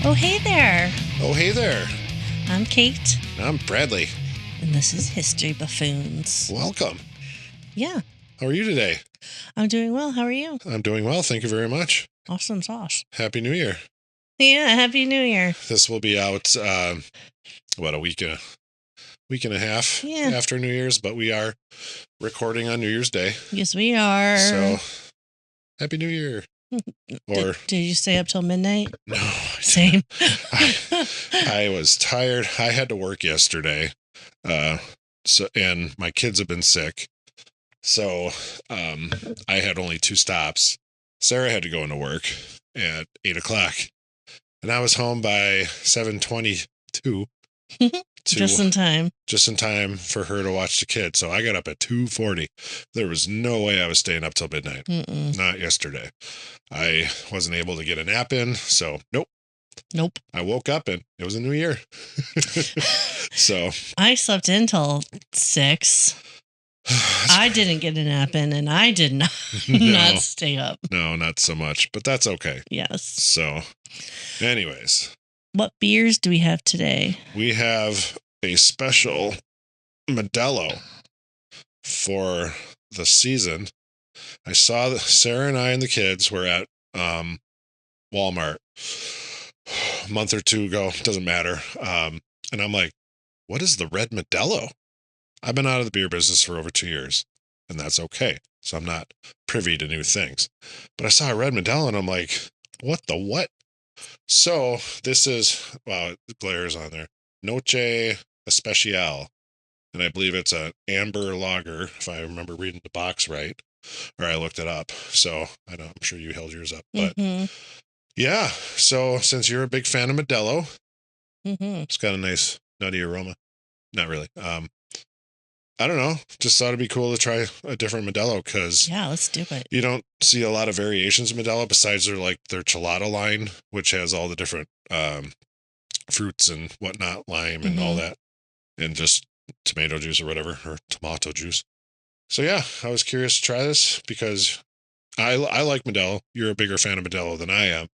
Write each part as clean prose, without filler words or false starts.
Oh, hey there. Oh, hey there. I'm Kate, I'm Bradley. and this is History Buffoons. Welcome. Yeah, How are you today? I'm doing well. How are you? I'm doing well. Thank you very much. Awesome sauce. Happy New Year. Yeah, Happy New Year. This will be out, a week and a half after New Year's, but we are recording on New Year's Day. Yes, we are. So, Happy New Year. Or Did you stay up till midnight? no, Same. I was tired. I had to work yesterday. And my kids have been sick. So, I had only 2 stops. Sarah had to go into work at 8:00, and I was home by 7:22. Just in time. Just in time for her to watch the kids. So I got up at 2:40. There was no way I was staying up till midnight. Mm-mm. Not yesterday. I wasn't able to get a nap in, so nope. I woke up and it was a new year. So I slept in till 6. I didn't get a nap in, and I did not, not stay up. No, not so much, but that's okay. Yes. So anyways. What beers do we have today? We have a special Modelo for the season. I saw that Sarah and I and the kids were at Walmart a month or 2 ago. Doesn't matter. And I'm like, what is the red Modelo? I've been out of the beer business for over 2 years, and that's okay. So I'm not privy to new things. But I saw a red Modelo, and I'm like, what the what? So this is, wow, it glares on there. Noche Especial. And I believe it's an amber lager, if I remember reading the box right. Or I looked it up. So I'm sure you held yours up. But yeah, so since you're a big fan of Modelo, it's got a nice nutty aroma. Not really. I don't know. Just thought it'd be cool to try a different Modelo because let's do it. You don't see a lot of variations of Modelo besides their Chelada line, which has all the different fruits and whatnot, lime and all that, and just tomato juice or whatever, or tomato juice. So yeah, I was curious to try this because I like Modelo. You're a bigger fan of Modelo than I am,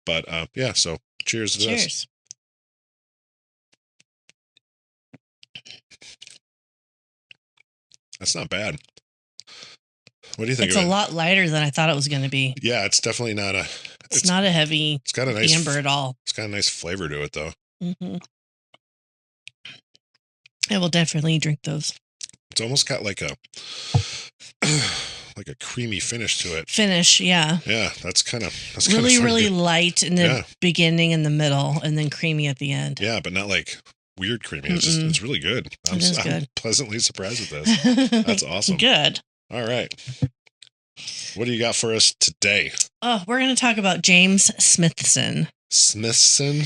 but yeah. So cheers to this. That's not bad. What do you think? It's a lot lighter than I thought it was going to be. Yeah, it's definitely not a. It's not a heavy. It's got a nice amber at all. It's got a nice flavor to it, though. I will definitely drink those. It's almost got like a creamy finish to it. Yeah. Yeah, that's kind of really light in the beginning and the middle, and then creamy at the end. Yeah, but not like weird creamy. It's really good. I'm pleasantly surprised with this. That's awesome. Good. All right. What do you got for us today? Oh, we're going to talk about James Smithson. Smithson?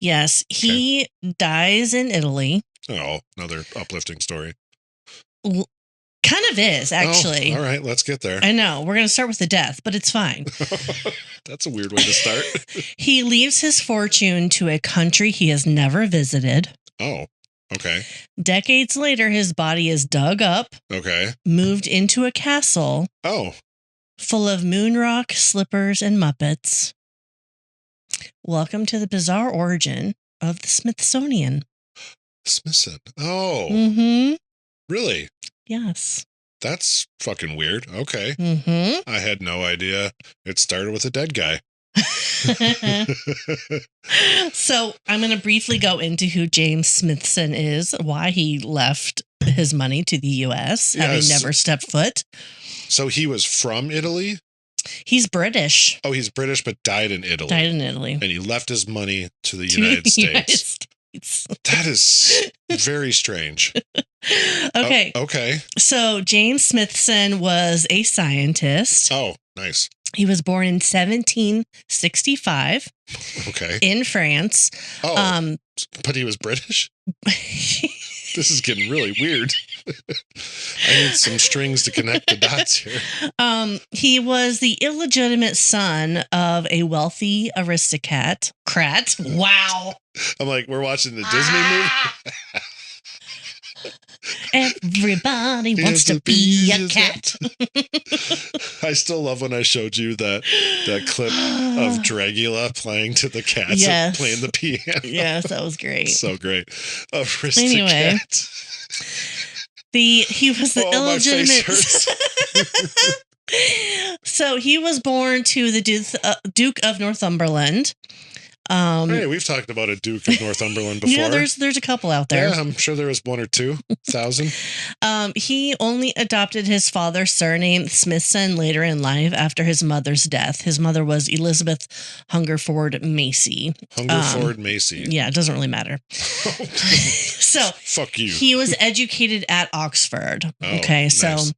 Yes. He dies in Italy. Oh, another uplifting story. Kind of is, actually. Oh, all right, let's get there. I know. We're going to start with the death, but it's fine. That's a weird way to start. He leaves his fortune to a country he has never visited. Oh, okay. Decades later, his body is dug up. Okay. Moved into a castle. Oh. Full of moon rock, slippers, and Muppets. Welcome to the bizarre origin of the Smithsonian. Smithson. Oh. Really? Yes. That's fucking weird. Okay. I had no idea it started with a dead guy. So I'm going to briefly go into who James Smithson is, why he left his money to the U.S., having never stepped foot. So he was from Italy? He's British. Oh, he's British, but died in Italy. And he left his money to the United States. That is very strange. Okay. Okay. So James Smithson was a scientist. Oh, nice. He was born in 1765. Okay. In France. Oh, but he was British? This is getting really weird. I need some strings to connect the dots here. He was the illegitimate son of a wealthy aristocrat. Wow. I'm like, we're watching the Disney movie? Everybody wants to be a cat. I still love when I showed you that clip of Dragula playing to the cats and playing the piano. Yes, that was great. So great. Aristocat. Anyway, he was the illegitimate. My face hurts. So he was born to the Duke of Northumberland. Hey, we've talked about a Duke of Northumberland before. Yeah, there's a couple out there. Yeah, I'm sure there was 1 or 2,000. He only adopted his father's surname, Smithson, later in life after his mother's death. His mother was Elizabeth Hungerford Macy. Hungerford Macy. Yeah, it doesn't really matter. So, fuck you. He was educated at Oxford. Oh, okay, nice. so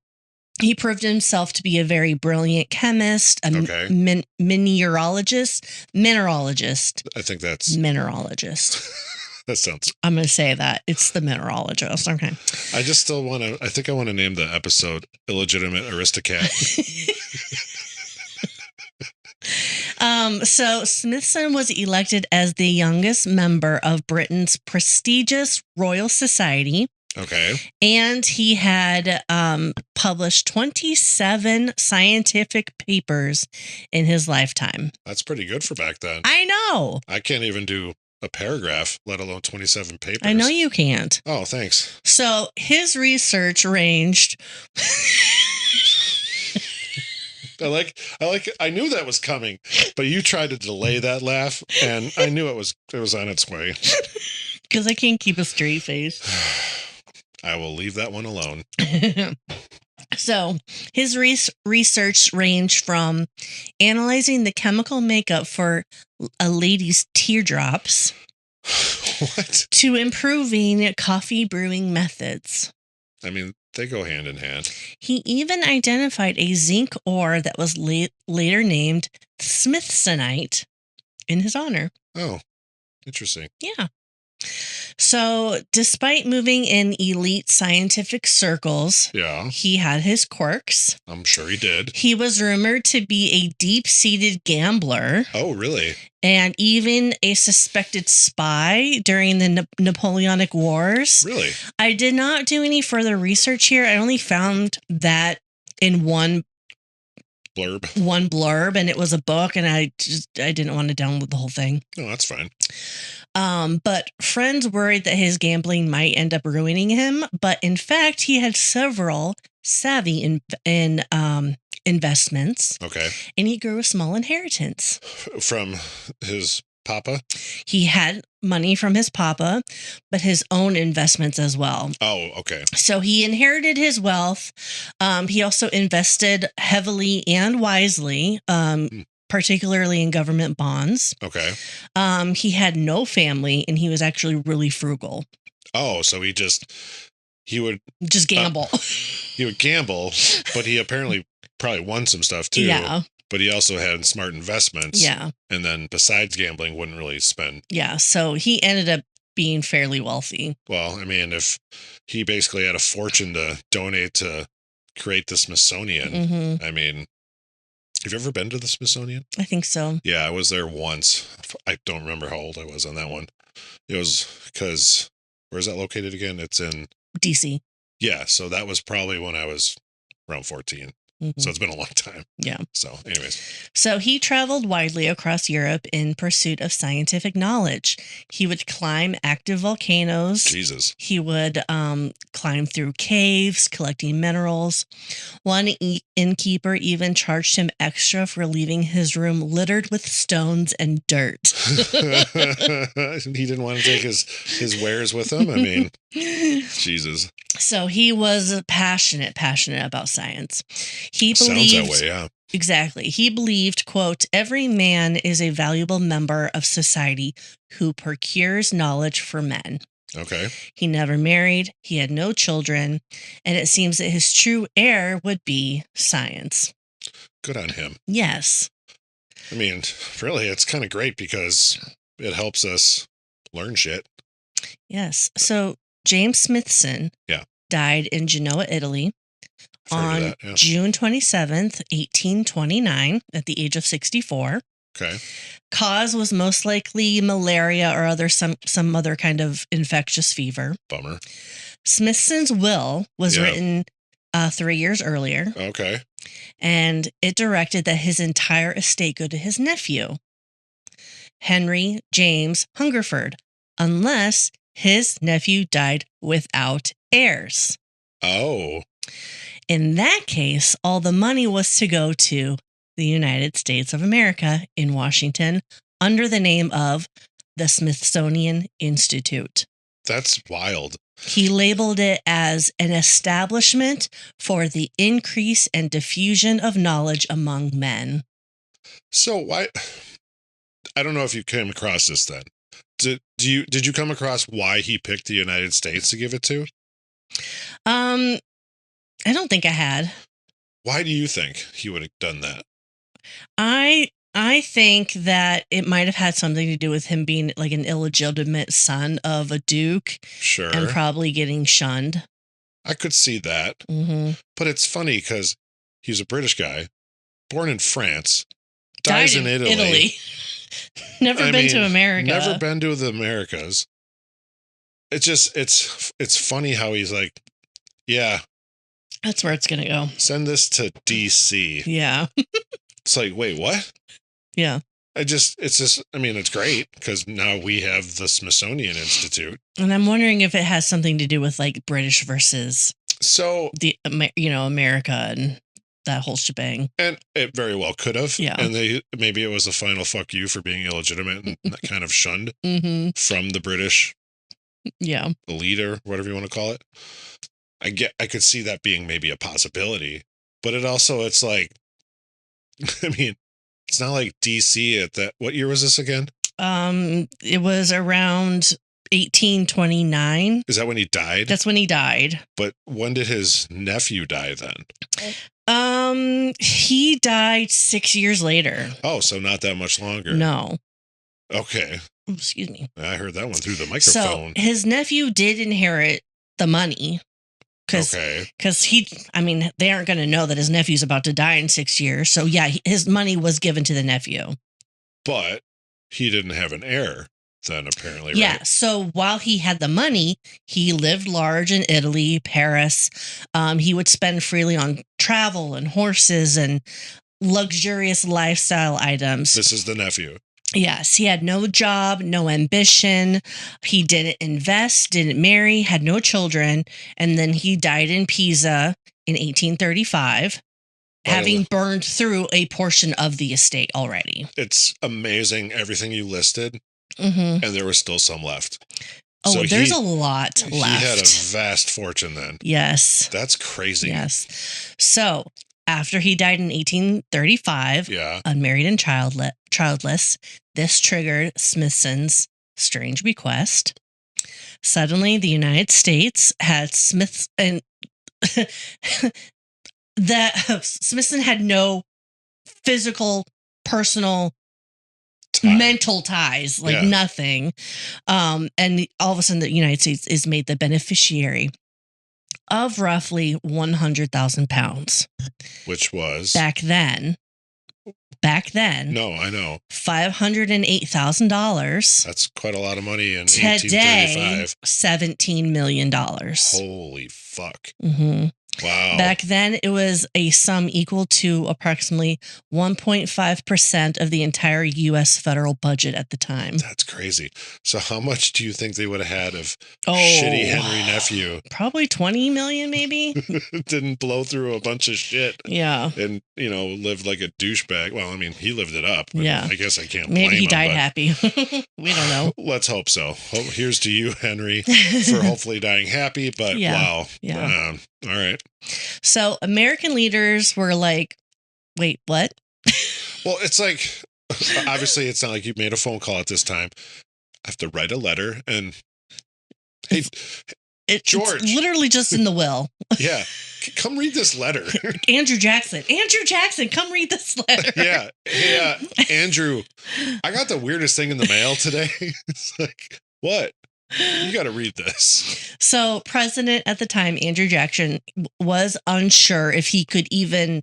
he proved himself to be a very brilliant chemist, a mineralogist. I think that's mineralogist. That sounds. I'm going to say that it's the mineralogist. Okay. I just still want to. I think I want to name the episode "Illegitimate Aristocat." So Smithson was elected as the youngest member of Britain's prestigious Royal Society. Okay. And he had published 27 scientific papers in his lifetime. That's pretty good for back then. I know. I can't even do a paragraph, let alone 27 papers. I know you can't. Oh, thanks. So his research ranged. I knew that was coming, but you tried to delay that laugh, and I knew it was on its way. Because I can't keep a straight face. I will leave that one alone. So his research ranged from analyzing the chemical makeup for a lady's teardrops to improving coffee brewing methods. I mean, they go hand in hand. He even identified a zinc ore that was later named Smithsonite in his honor. Oh, interesting. Yeah. So, despite moving in elite scientific circles, he had his quirks. I'm sure he did. He was rumored to be a deep-seated gambler. Oh, really? And even a suspected spy during the Napoleonic Wars. Really? I did not do any further research here. I only found that in one blurb, and it was a book, and I didn't want to download the whole thing. No, that's fine. But friends worried that his gambling might end up ruining him. But in fact, he had several savvy in investments. Okay. And he grew a small inheritance. From his papa? He had money from his papa, but his own investments as well. Oh, okay. So he inherited his wealth. He also invested heavily and wisely, particularly in government bonds. Okay. He had no family, and he was actually really frugal. Oh, so he would just gamble. He would gamble, but he apparently probably won some stuff too. Yeah. But he also had smart investments. Yeah. And then besides gambling, wouldn't really spend. Yeah. So he ended up being fairly wealthy. Well, I mean, if he basically had a fortune to donate to create the Smithsonian, I mean, have you ever been to the Smithsonian? I think so. Yeah, I was there once. I don't remember how old I was on that one. It was because, where is that located again? It's in DC. Yeah, so that was probably when I was around 14. So it's been a long time. Yeah. So anyways. So he traveled widely across Europe in pursuit of scientific knowledge. He would climb active volcanoes. Jesus. He would climb through caves, collecting minerals. One innkeeper even charged him extra for leaving his room littered with stones and dirt. He didn't want to take his wares with him? I mean, Jesus. So he was passionate about science. He believed, sounds that way, yeah. Exactly. He believed, quote, every man is a valuable member of society who procures knowledge for men. Okay. He never married. He had no children. And it seems that his true heir would be science. Good on him. Yes. I mean, really, it's kind of great because it helps us learn shit. Yes. So James Smithson died in Genoa, Italy on June 27th, 1829 at the age of 64. Okay. Cause was most likely malaria or some other kind of infectious fever. Bummer. Smithson's will was Yeah. written 3 years earlier, Okay. and it directed that his entire estate go to his nephew, Henry James Hungerford, unless his nephew died without heirs. Oh. In that case, all the money was to go to the United States of America in Washington under the name of the Smithsonian Institute. That's wild. He labeled it as an establishment for the increase and diffusion of knowledge among men. So why? I don't know if you came across this then. Did you come across why he picked the United States to give it to? I don't think I had. Why do you think he would have done that? I think that it might have had something to do with him being like an illegitimate son of a duke Sure. and probably getting shunned. I could see that. Mm-hmm. But it's funny because he's a British guy, born in France, dies in Italy. Never been to America. Never been to the Americas. It's just, it's funny how he's like, yeah, that's where it's going to go. Send this to DC. Yeah. It's like, wait, what? Yeah. It's great because now we have the Smithsonian Institute. And I'm wondering if it has something to do with like British versus America and that whole shebang. And it very well could have. Yeah. And maybe it was a final fuck you for being illegitimate and kind of shunned from the British elite or whatever you want to call it. I could see that being maybe a possibility, but it's like, I mean, it's not like DC at that. What year was this again? It was around 1829. Is that when he died? That's when he died. But when did his nephew die then? He died 6 years later. Oh, so not that much longer. No. Okay. Ooh, excuse me. I heard that one through the microphone. So his nephew did inherit the money. Because they aren't going to know that his nephew's about to die in 6 years. So yeah, his money was given to the nephew. But he didn't have an heir then, apparently, right? Yeah, so while he had the money, he lived large in Italy, Paris. He would spend freely on travel and horses and luxurious lifestyle items. This is the nephew. Yes, he had no job, no ambition. He didn't invest, didn't marry, had no children. And then he died in Pisa in 1835, having burned through a portion of the estate already. It's amazing everything you listed, and there was still some left. Oh, so there's a lot left. He had a vast fortune then. Yes. That's crazy. Yes. So after he died in 1835, unmarried and childless, this triggered Smithson's strange bequest. Suddenly, the United States had Smithson had no physical, personal, mental ties, nothing. And all of a sudden, the United States is made the beneficiary of roughly 100,000 pounds. Which was? Back then. No, I know. $508,000. That's quite a lot of money in today, 1835. $17 million. Holy fuck. Mm-hmm. Wow. Back then, it was a sum equal to approximately 1.5% of the entire U.S. federal budget at the time. That's crazy. So how much do you think they would have had of shitty Henry nephew? Probably 20 million, maybe. Didn't blow through a bunch of shit. Yeah. And, lived like a douchebag. Well, I mean, he lived it up. Yeah. I guess I can't blame him. Maybe he died happy. We don't know. Let's hope so. Here's to you, Henry, for hopefully dying happy. But wow. Yeah. All right. So American leaders were like, wait, what? Well, it's like, obviously, it's not like you made a phone call at this time. I have to write a letter and, hey, George. It's literally just in the will. Yeah. Come read this letter. Andrew Jackson, come read this letter. Yeah. Hey, Andrew, I got the weirdest thing in the mail today. It's like, what? You got to read this. So, president at the time, Andrew Jackson, was unsure if he could even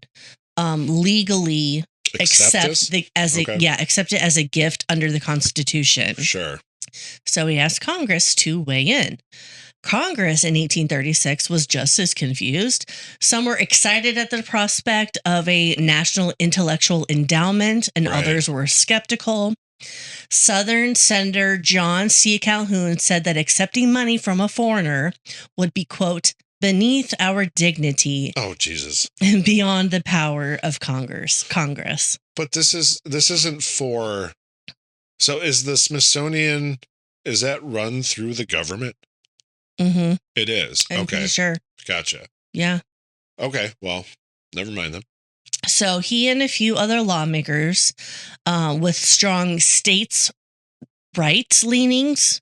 legally accept it as a gift under the Constitution. Sure. So he asked Congress to weigh in. Congress in 1836 was just as confused. Some were excited at the prospect of a national intellectual endowment, and Right. others were skeptical. Southern Senator John C. Calhoun said that accepting money from a foreigner would be, quote, beneath our dignity Oh, Jesus. and beyond the power of Congress. But this isn't for. So is the Smithsonian, is that run through the government? Mm-hmm. It is. I'm Okay. pretty sure. Gotcha. Yeah. Okay. Well, never mind then. So he and a few other lawmakers with strong states' rights leanings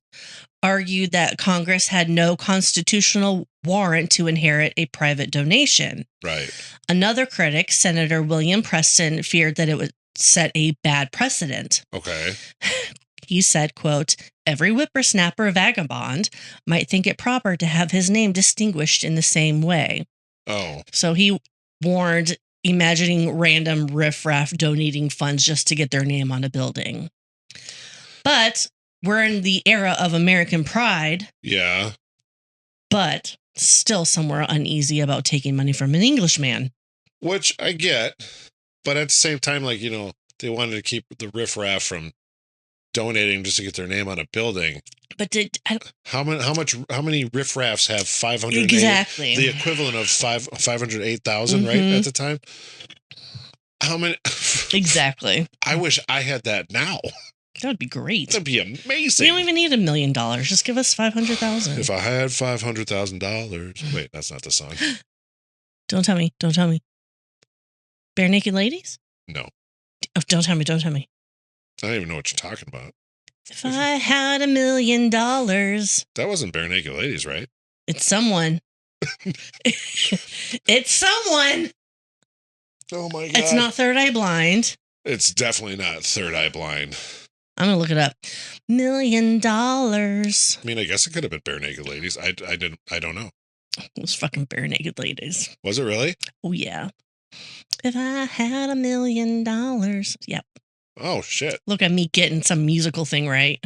argued that Congress had no constitutional warrant to inherit a private donation. Right. Another critic, Senator William Preston, feared that it would set a bad precedent. Okay. He said, quote, every whippersnapper vagabond might think it proper to have his name distinguished in the same way. Oh. So he warned imagining random riffraff donating funds just to get their name on a building. But we're in the era of American pride, Yeah. but still somewhere uneasy about taking money from an Englishman. Which I get, but at the same time, like, they wanted to keep the riffraff from donating just to get their name on a building. But How many riffraffs have 508? exactly The equivalent of 508,000, right, Mhm. at the time? How many? exactly. I wish I had that now. That would be great. That'd be We amazing. don't even need $1 million. Just give us 500,000. If I had $500,000. Wait, that's not the song. Don't tell me. Don't tell me. Bare naked ladies? No. Oh, don't tell me. Don't tell me. I don't even know what you're talking about. If I had $1 million, That wasn't Bare Naked Ladies, right? it's someone. It's someone. Oh my God. It's not Third Eye Blind. It's definitely not Third Eye Blind. I'm gonna look it up. $1 million. I mean, I guess it could have been Bare Naked Ladies. I don't know. It was fucking Bare Naked Ladies. Was it really? Oh yeah. If I had $1 million. Yep. Oh shit. Look at me getting some musical thing right.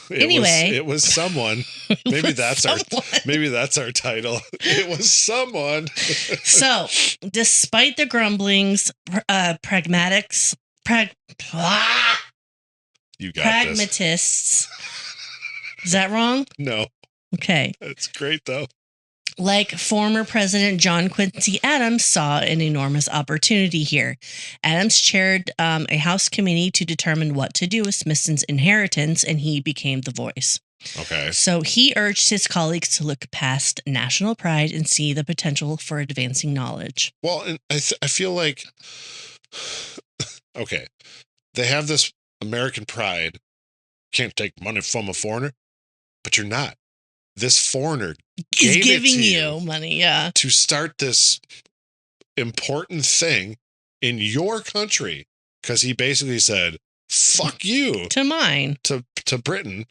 Anyway. It was someone. Maybe that's our title. It was someone. So, despite the grumblings, pragmatics, You got this. pragmatists. Is that wrong? No, Okay. that's great though. Like former President John Quincy Adams saw an enormous opportunity here. Adams chaired a House committee to determine what to do with Smithson's inheritance, and he became the voice. Okay. So he urged his colleagues to look past national pride and see the potential for advancing knowledge. Well, and I feel like, okay, they have this American pride. Can't take money from a foreigner, but you're not. This foreigner He's gave it giving to you money, yeah. to start this important thing in your country, because he basically said, "Fuck you" To mine. to Britain.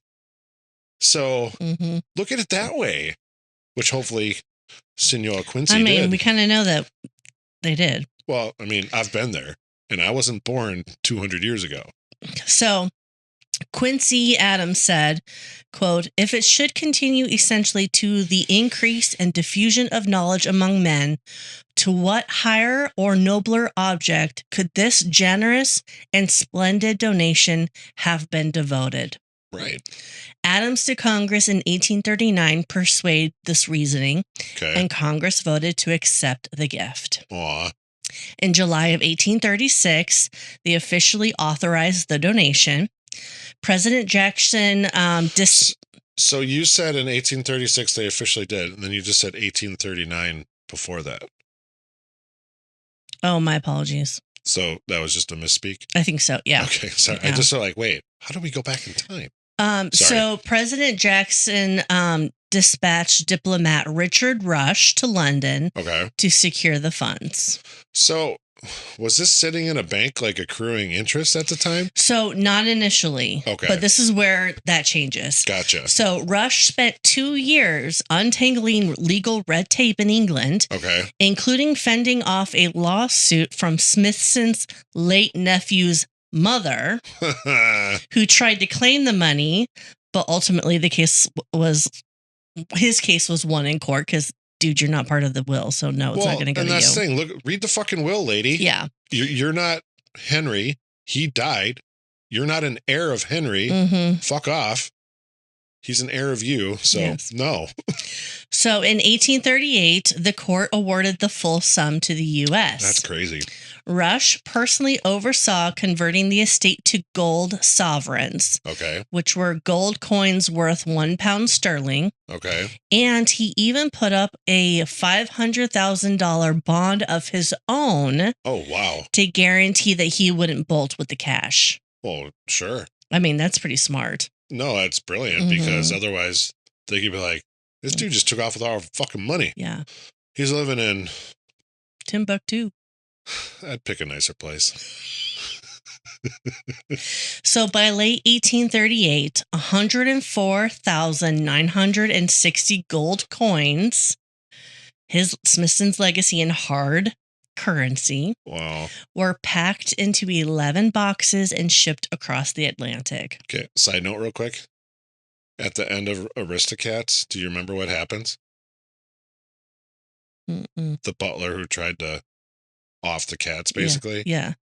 So Mm-hmm. look at it that way, which hopefully Senor Quincy I mean, did. we kind of know that they did. Well, I mean, I've been there, and I wasn't born 200 years ago. So Quincy Adams said, quote, if it should continue essentially to the increase and diffusion of knowledge among men, to what higher or nobler object could this generous and splendid donation have been devoted? Right. Adams to Congress in 1839 persuaded this reasoning, Okay. and Congress voted to accept the gift. Aw. In July of 1836, they officially authorized the donation. President Jackson So you said in 1836 they officially did, and then you just said 1839 before that. Oh, my apologies. So that was just a misspeak? I think so, yeah. Okay, sorry. I Yeah. just felt like, wait, how do we go back in time? So President Jackson dispatched diplomat Richard Rush to London Okay. to secure the funds. So was this sitting in a bank like accruing interest at the time? So not initially, Okay. but this is where that changes. Gotcha. So Rush spent 2 years untangling legal red tape in England, Okay. including fending off a lawsuit from Smithson's late nephew's mother, who tried to claim the money, but ultimately the case was his case was won in court because, dude, you're not part of the will, so no, it's not going to go to you. And that's the thing. Look, read the fucking will, lady. Yeah. You're not Henry. He died. You're not an heir of Henry. Mm-hmm. Fuck off. He's an heir of you, so yes. No. So in 1838, the court awarded the full sum to the U.S. That's crazy. Rush personally oversaw converting the estate to gold sovereigns. Okay. Which were gold coins worth £1 sterling. Okay. And he even put up a $500,000 bond of his own. Oh, wow. To guarantee that he wouldn't bolt with the cash. Well, sure. I mean, that's pretty smart. No, that's brilliant because otherwise they could be like, this dude just took off with all our fucking money. Yeah. He's living in Timbuktu. I'd pick a nicer place. So by late 1838, 104,960 gold coins, his Smithson's legacy in hard currency, were packed into 11 boxes and shipped across the Atlantic. Okay, side note real quick. At the end of Aristocats, do you remember what happens? Mm-mm. The butler who tried to off the cats, basically. Yeah.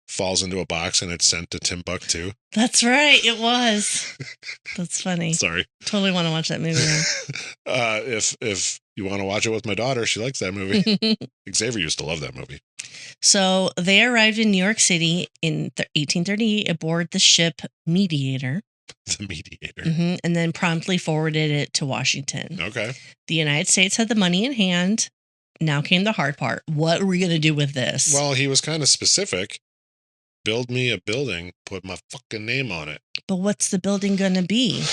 Falls into a box and it's sent to Timbuktu. That's right. It was. That's funny. Sorry. Totally want to watch that movie now. If you want to watch it with my daughter, she likes that movie. Xavier used to love that movie. So they arrived in New York City in 1838 aboard the ship Mediator. The Mediator. And then promptly forwarded it to Washington. Okay. The United States had the money in hand. Now came the hard part. What are we going to do with this? Well, he was kind of specific. Build me a building, put my fucking name on it. But what's the building going to be?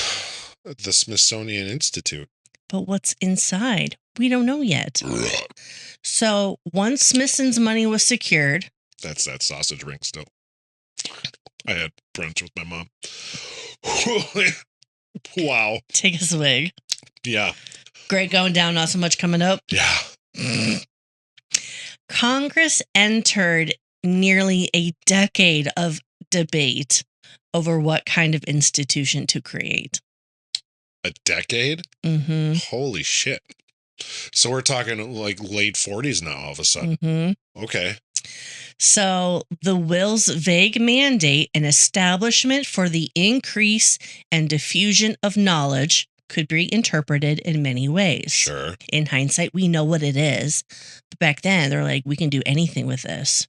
The Smithsonian Institute. But what's inside? We don't know yet. So once Smithson's money was secured. That's that sausage ring still. I had brunch with my mom. Wow. Take a swig. Yeah. Great going down, not so much coming up. Yeah. Congress entered nearly a decade of debate over what kind of institution to create. A decade? Mm-hmm. Holy shit. So we're talking like late 40s now all of a sudden. Mm-hmm. Okay. So the will's vague mandate, an establishment for the increase and diffusion of knowledge, could be interpreted in many ways. Sure. In hindsight, we know what it is. But back then, they're like, we can do anything with this.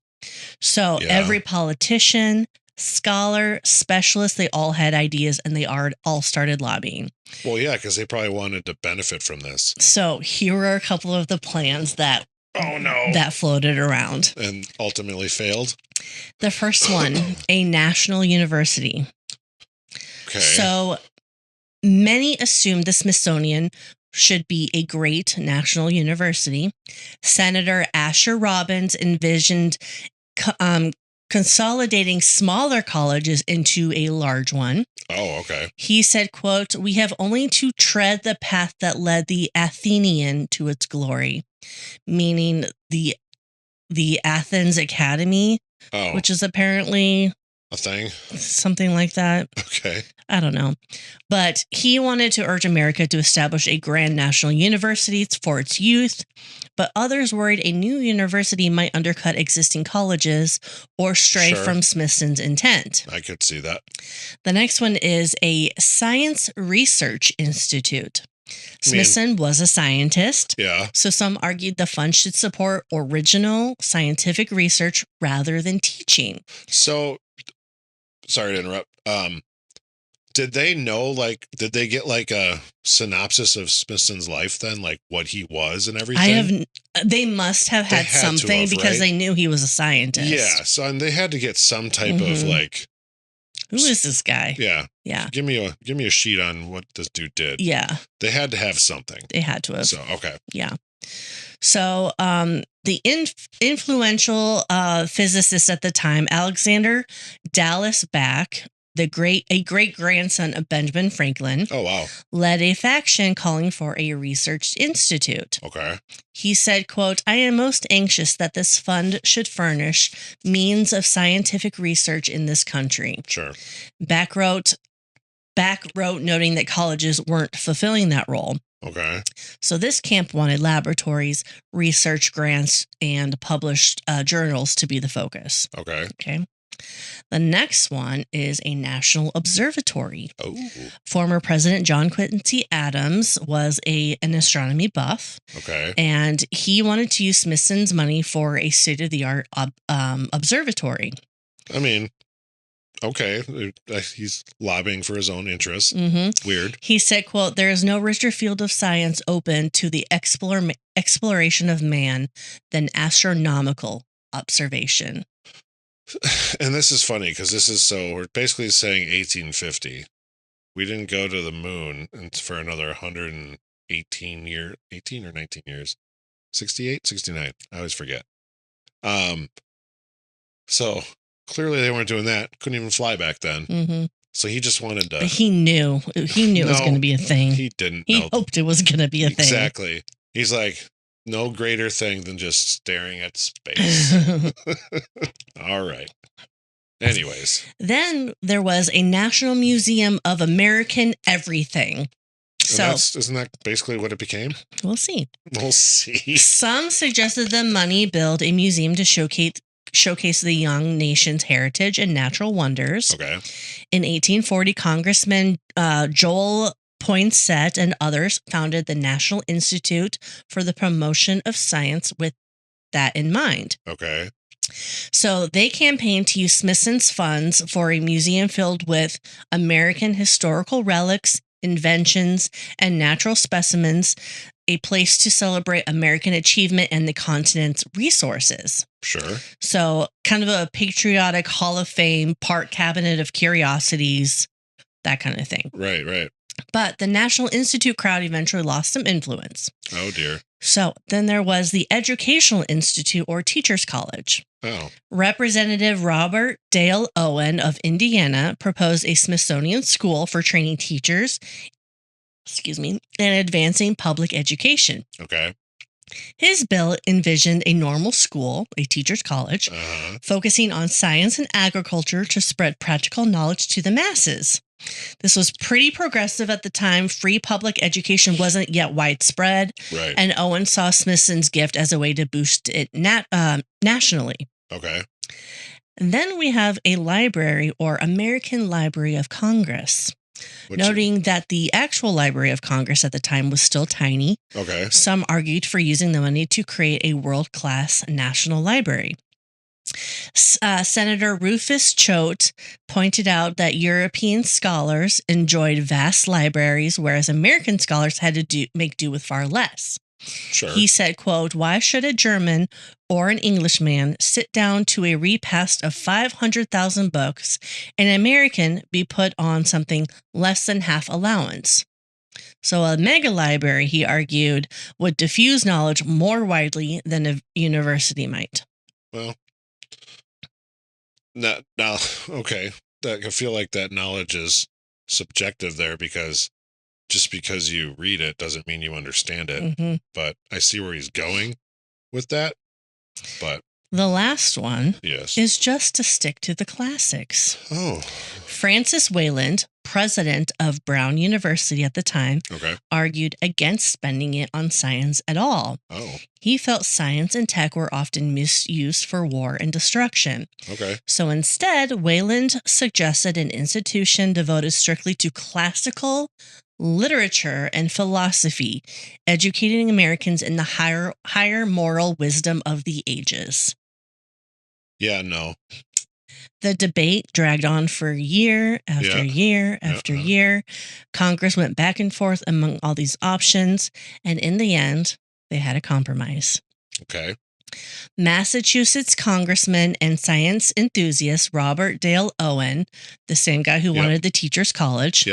So every politician, scholar, specialist, they all had ideas and they all started lobbying. Well, yeah, because they probably wanted to benefit from this. So here are a couple of the plans that that floated around. And ultimately failed. The first one, a national university. Okay. So many assumed the Smithsonian should be a great national university. Senator Asher Robbins envisioned consolidating smaller colleges into a large one. Oh, okay. He said, quote, "We have only to tread the path that led the Athenian to its glory," meaning the Athens Academy, which is apparently a thing, something like that. Okay. I don't know. But he wanted to urge America to establish a grand national university for its youth. But others worried a new university might undercut existing colleges or stray from Smithson's intent. I could see that. The next one is a science research institute. Smithson was a scientist. Yeah. So some argued the fund should support original scientific research rather than teaching. So, sorry to interrupt. Did they know, did they get a synopsis of Smithson's life then? Like what he was and everything? They must have had something because they knew he was a scientist. Yeah. So, and they had to get some type of who is this guy? Yeah. Yeah. Give me a sheet on what this dude did. Yeah. They had to have something. They had to have. So, okay. Yeah. So, the influential physicist at the time, Alexander Dallas Back, a great grandson of Benjamin Franklin. Oh, wow. Led a faction calling for a research institute. Okay. He said, quote, "I am most anxious that this fund should furnish means of scientific research in this country." Sure. Back wrote noting that colleges weren't fulfilling that role. Okay. So this camp wanted laboratories, research grants, and published journals to be the focus. Okay. Okay. The next one is a national observatory. Oh. Former President John Quincy Adams was an astronomy buff. Okay. And he wanted to use Smithson's money for a state-of-the-art observatory. I mean, okay. He's lobbying for his own interests. Mm-hmm. Weird. He said, quote, "There is no richer field of science open to the exploration of man than astronomical observation." And this is funny because we're basically saying 1850. We didn't go to the moon for another 118 years, 18 or 19 years. 68, 69. I always forget. So clearly they weren't doing that. Couldn't even fly back then. Mm-hmm. So he just wanted to. But he knew it was going to be a thing. He didn't. He hoped it was going to be a thing. Exactly. He's like, no greater thing than just staring at space. All right. Anyways. Then there was a National Museum of American Everything. So isn't that basically what it became? We'll see. We'll see. Some suggested the money build a museum to showcase the young nation's heritage and natural wonders. Okay. In 1840, Congressman Joel Poinsett and others founded the National Institute for the Promotion of Science with that in mind. Okay. So they campaigned to use Smithson's funds for a museum filled with American historical relics, inventions, and natural specimens, a place to celebrate American achievement and the continent's resources. Sure. So kind of a patriotic Hall of Fame, part cabinet of curiosities, that kind of thing. Right, right. But the National Institute crowd eventually lost some influence. Oh, dear. So then there was the Educational Institute or Teachers College. Oh. Representative Robert Dale Owen of Indiana proposed a Smithsonian school for training teachers, and advancing public education. Okay. His bill envisioned a normal school, a teacher's college, focusing on science and agriculture to spread practical knowledge to the masses. This was pretty progressive at the time. Free public education wasn't yet widespread. Right. And Owen saw Smithson's gift as a way to boost it nationally. Okay. And then we have a library or American Library of Congress. Noting that the actual Library of Congress at the time was still tiny. Okay. Some argued for using the money to create a world-class national library. Senator Rufus Choate pointed out that European scholars enjoyed vast libraries, whereas American scholars had to make do with far less. Sure. He said, quote, "Why should a German or an Englishman sit down to a repast of 500,000 books and an American be put on something less than half allowance?" So a mega library, he argued, would diffuse knowledge more widely than a university might. Well, now, okay. I feel like that knowledge is subjective there because just because you read it doesn't mean you understand it. Mm-hmm. But I see where he's going with that. But the last one yes, is just to stick to the classics. Oh. Francis Wayland, president of Brown University at the time, argued against spending it on science at all. Oh. He felt science and tech were often misused for war and destruction. Okay. So instead, Wayland suggested an institution devoted strictly to classical literature and philosophy, educating Americans in the higher moral wisdom of the ages. Yeah, no. The debate dragged on for year after year after year. Congress went back and forth among all these options, and in the end, they had a compromise. Okay. Massachusetts Congressman and science enthusiast Robert Dale Owen, the same guy who wanted the Teachers College,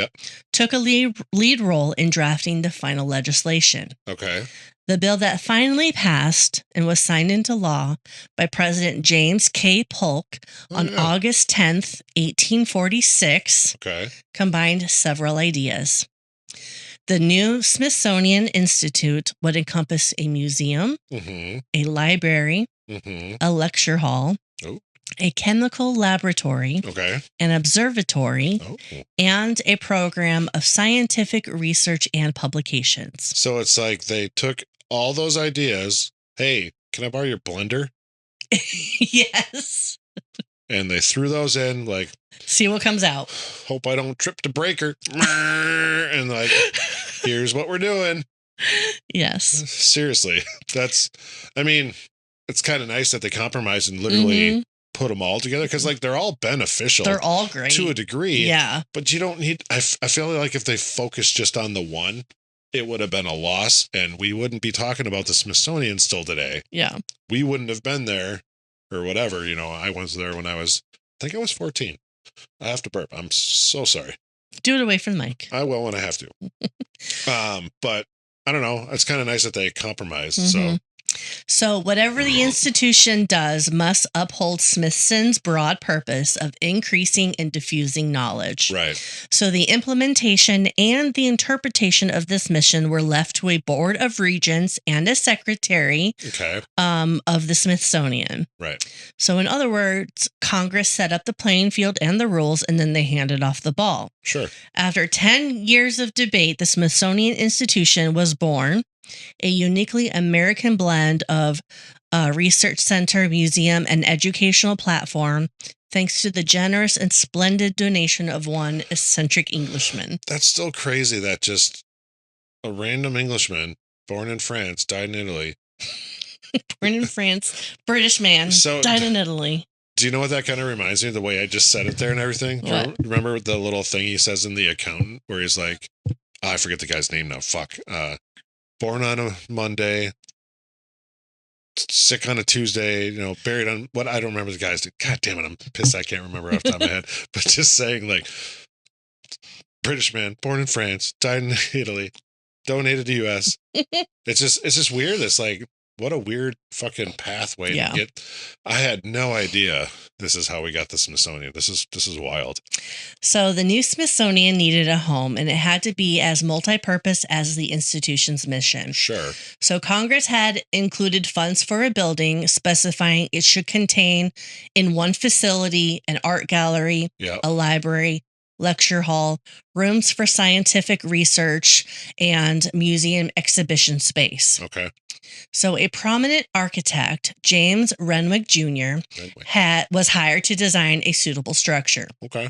took a lead role in drafting the final legislation. Okay. The bill that finally passed and was signed into law by President James K. Polk on August 10th, 1846, combined several ideas. The new Smithsonian Institute would encompass a museum, a library, a lecture hall, a chemical laboratory, Okay. an observatory, Oh. and a program of scientific research and publications. So it's like they took all those ideas. Hey, can I borrow your blender? Yes. And they threw those in, like, See what comes out. hope I don't trip the breaker. And like, here's what we're doing. Yes. Seriously. I mean, it's kind of nice that they compromised and literally put them all together, because like they're all beneficial. They're all great. To a degree. Yeah. But you don't need, I feel like if they focused just on the one, it would have been a loss, and we wouldn't be talking about the Smithsonian still today. Yeah. We wouldn't have been there or whatever. You know, I was there when I think I was 14. I have to burp. I'm so sorry. Do it away from the mic. I will when I have to. But I don't know. It's kind of nice that they compromised. So whatever the institution does must uphold Smithson's broad purpose of increasing and diffusing knowledge. Right. So the implementation and the interpretation of this mission were left to a board of regents and a secretary of the Smithsonian. Right. So in other words, Congress set up the playing field and the rules, and then they handed off the ball. Sure. After 10 years of debate, the Smithsonian Institution was born, a uniquely American blend of research center, museum, and educational platform, thanks to the generous and splendid donation of one eccentric Englishman. That's still crazy that just a random Englishman born in France died in Italy. Born in France, British man, died in Italy. Do you know what that kind of reminds me of, the way I just said it there and everything? What? Remember the little thing he says in The Accountant where he's like, I forget the guy's name now. Fuck. Born on a Monday, sick on a Tuesday, buried on what? I don't remember the guy's name. God damn it. I'm pissed. I can't remember off the top of my head, but just saying, like, British man, born in France, died in Italy, donated to US. It's just weird. It's like, what a weird fucking pathway to get. I had no idea this is how we got the Smithsonian. This is wild. So the new Smithsonian needed a home, and it had to be as multi-purpose as the institution's mission. Sure. So Congress had included funds for a building, specifying it should contain in one facility an art gallery, a library, lecture hall, rooms for scientific research, and museum exhibition space. Okay. So a prominent architect, James Renwick Jr., was hired to design a suitable structure. Okay.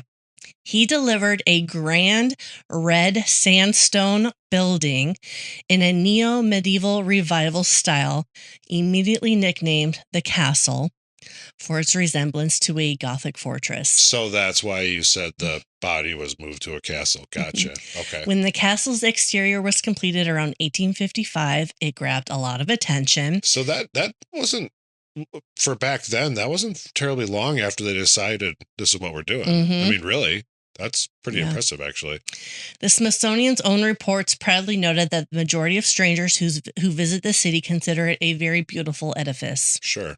He delivered a grand red sandstone building in a neo-medieval revival style, immediately nicknamed the Castle, for its resemblance to a Gothic fortress. So that's why you said the body was moved to a castle. Gotcha. Okay. When the castle's exterior was completed around 1855, it grabbed a lot of attention. So that wasn't, for back then, that wasn't terribly long after they decided this is what we're doing. I mean, really, that's pretty impressive, actually. The Smithsonian's own reports proudly noted that the majority of strangers who visit the city consider it a very beautiful edifice. Sure.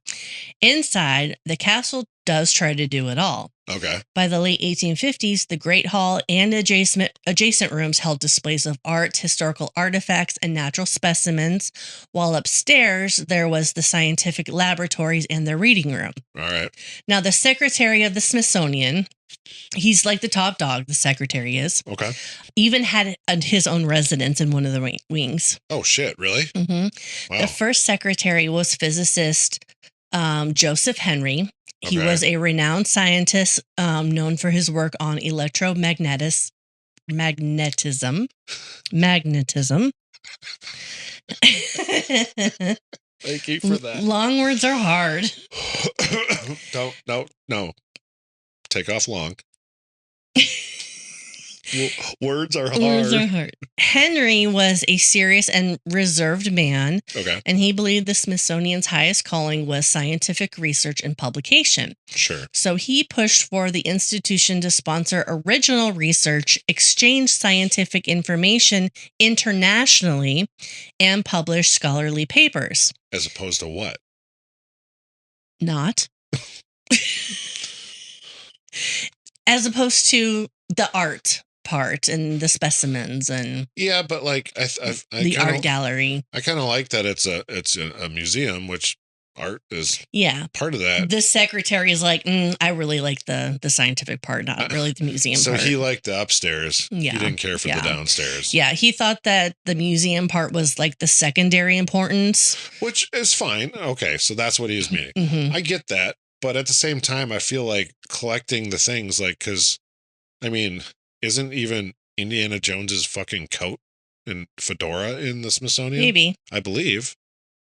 Inside, the castle does try to do it all. Okay. By the late 1850s, the Great Hall and adjacent rooms held displays of art, historical artifacts, and natural specimens, while upstairs there was the scientific laboratories and the reading room. All right. Now, the secretary of the Smithsonian, he's like the top dog, the secretary is. Okay. Even had his own residence in one of the wings. Oh, shit. Really? Mm-hmm. Wow. The first secretary was physicist Joseph Henry. He was a renowned scientist known for his work on magnetism. Thank you for that. Long words are hard. No. Take off long. Words are hard. Words are hard. Henry was a serious and reserved man. Okay. And he believed the Smithsonian's highest calling was scientific research and publication. Sure. So he pushed for the institution to sponsor original research, exchange scientific information internationally, and publish scholarly papers. As opposed to what? Not. As opposed to the art part and the specimens and but like I the art gallery. I kind of like that it's a museum, which art is Yeah. part of that. The secretary is like, I really like the scientific part, not really the museum so part. he liked the upstairs. Yeah. He didn't care for the downstairs. Yeah, he thought that the museum part was like the secondary importance. Which is fine. Okay, so that's what he was meaning. Mm-hmm. I get that. But at the same time, I feel like collecting the things, like, because, I mean, isn't even Indiana Jones's fucking coat and fedora in the Smithsonian? Maybe. I believe.